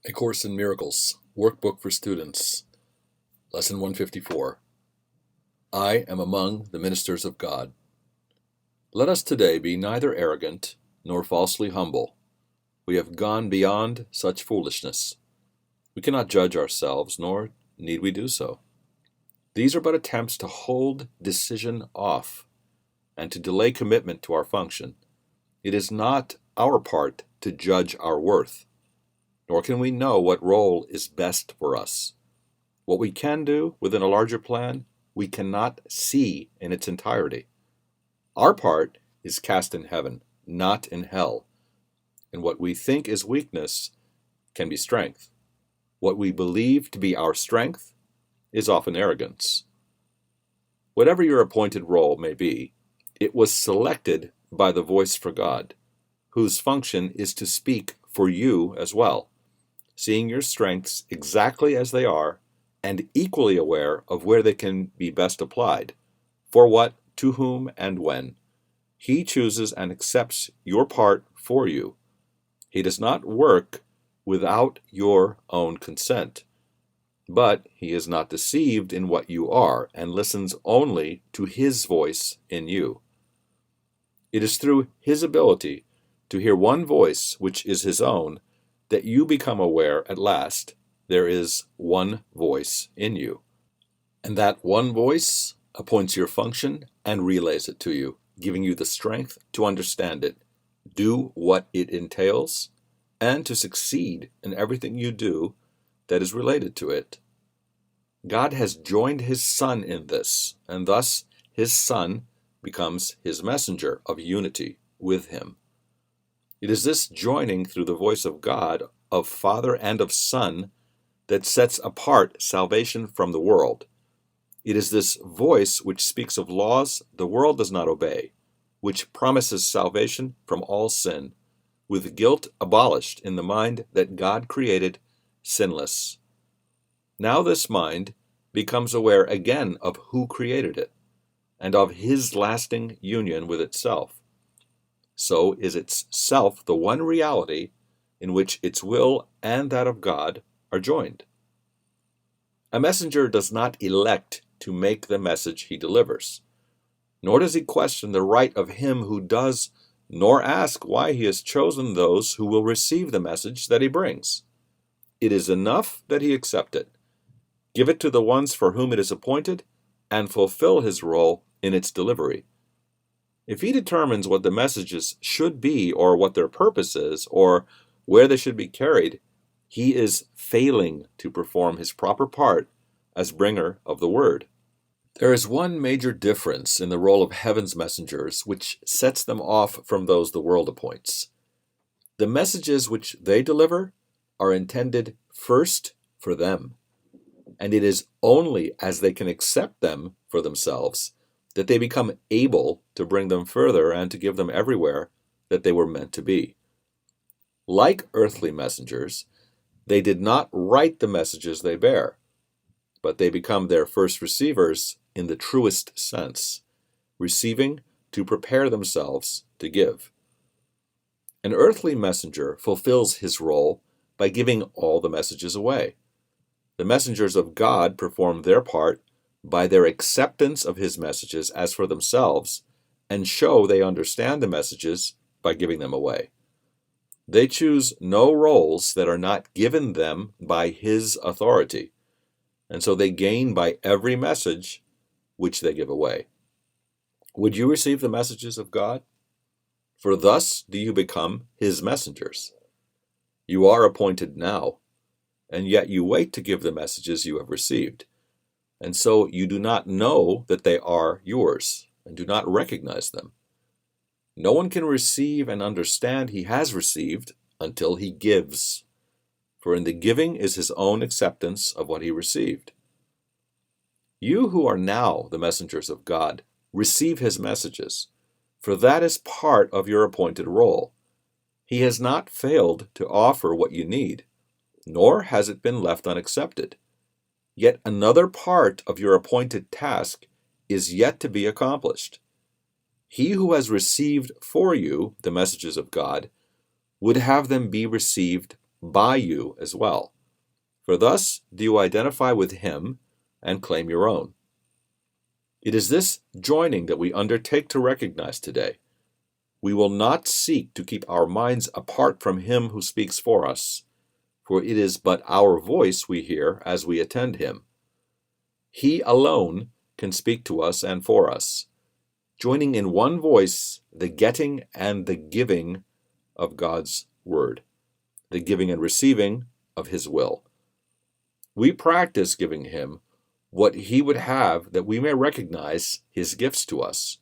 A Course in Miracles, Workbook for Students, Lesson 154. I am among the ministers of God. Let us today be neither arrogant nor falsely humble. We have gone beyond such foolishness. We cannot judge ourselves, nor need we do so. These are but attempts to hold decision off and to delay commitment to our function. It is not our part to judge our worth, nor can we know what role is best for us. What we can do within a larger plan, we cannot see in its entirety. Our part is cast in heaven, not in hell, and what we think is weakness can be strength. What we believe to be our strength is often arrogance. Whatever your appointed role may be, it was selected by the voice for God, whose function is to speak for you as well, seeing your strengths exactly as they are and equally aware of where they can be best applied, for what, to whom, and when. He chooses and accepts your part for you. He does not work without your own consent, but he is not deceived in what you are and listens only to his voice in you. It is through his ability to hear one voice, which is his own, that you become aware at last there is one voice in you. And that one voice appoints your function and relays it to you, giving you the strength to understand it, do what it entails, and to succeed in everything you do that is related to it. God has joined his Son in this, and thus his Son becomes his messenger of unity with him. It is this joining through the voice of God, of Father and of Son, that sets apart salvation from the world. It is this voice which speaks of laws the world does not obey, which promises salvation from all sin, with guilt abolished in the mind that God created sinless. Now this mind becomes aware again of who created it, and of his lasting union with itself. So is its self the one reality in which its will and that of God are joined. A messenger does not elect to make the message he delivers, nor does he question the right of him who does, nor ask why he has chosen those who will receive the message that he brings. It is enough that he accept it, give it to the ones for whom it is appointed, and fulfill his role in its delivery. If he determines what the messages should be, or what their purpose is, or where they should be carried, he is failing to perform his proper part as bringer of the word. There is one major difference in the role of heaven's messengers which sets them off from those the world appoints. The messages which they deliver are intended first for them, and it is only as they can accept them for themselves that they become able to bring them further and to give them everywhere that they were meant to be. Like earthly messengers, they did not write the messages they bear, but they become their first receivers in the truest sense, receiving to prepare themselves to give. An earthly messenger fulfills his role by giving all the messages away. The messengers of God perform their part by their acceptance of his messages as for themselves, and show they understand the messages by giving them away. They choose no roles that are not given them by his authority, and so they gain by every message which they give away. Would you receive the messages of God? For thus do you become his messengers. You are appointed now, and yet you wait to give the messages you have received. And so you do not know that they are yours, and do not recognize them. No one can receive and understand he has received until he gives, for in the giving is his own acceptance of what he received. You who are now the messengers of God, receive his messages, for that is part of your appointed role. He has not failed to offer what you need, nor has it been left unaccepted. Yet another part of your appointed task is yet to be accomplished. He who has received for you the messages of God would have them be received by you as well. For thus do you identify with him and claim your own. It is this joining that we undertake to recognize today. We will not seek to keep our minds apart from him who speaks for us, for it is but our voice we hear as we attend him. He alone can speak to us and for us, joining in one voice the getting and the giving of God's word, the giving and receiving of his will. We practice giving him what he would have that we may recognize his gifts to us.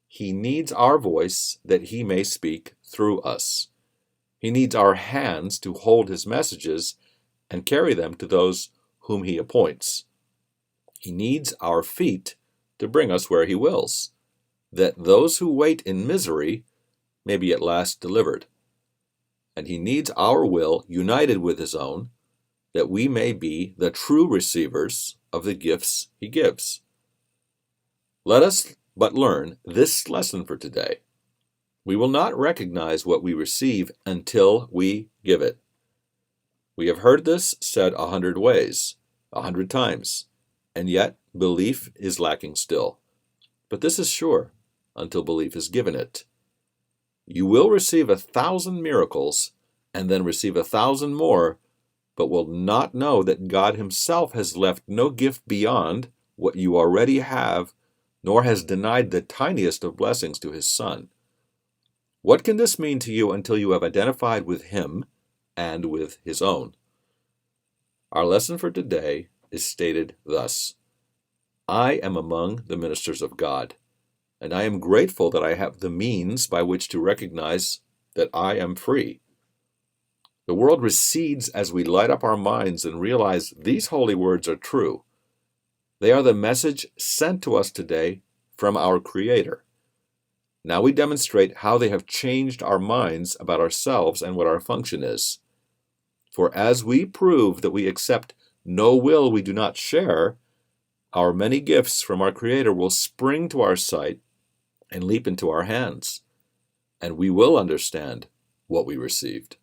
He needs our voice that he may speak through us. He needs our hands to hold his messages and carry them to those whom he appoints. He needs our feet to bring us where he wills, that those who wait in misery may be at last delivered. And he needs our will united with his own, that we may be the true receivers of the gifts he gives. Let us but learn this lesson for today. We will not recognize what we receive until we give it. We have heard this said 100 ways, 100 times, and yet belief is lacking still. But this is sure, until belief is given it. You will receive 1,000 miracles, and then receive 1,000 more, but will not know that God himself has left no gift beyond what you already have, nor has denied the tiniest of blessings to his Son. What can this mean to you until you have identified with him and with his own? Our lesson for today is stated thus: I am among the ministers of God, and I am grateful that I have the means by which to recognize that I am free. The world recedes as we light up our minds and realize these holy words are true. They are the message sent to us today from our Creator. Now we demonstrate how they have changed our minds about ourselves and what our function is. For as we prove that we accept no will we do not share, our many gifts from our Creator will spring to our sight and leap into our hands, and we will understand what we received.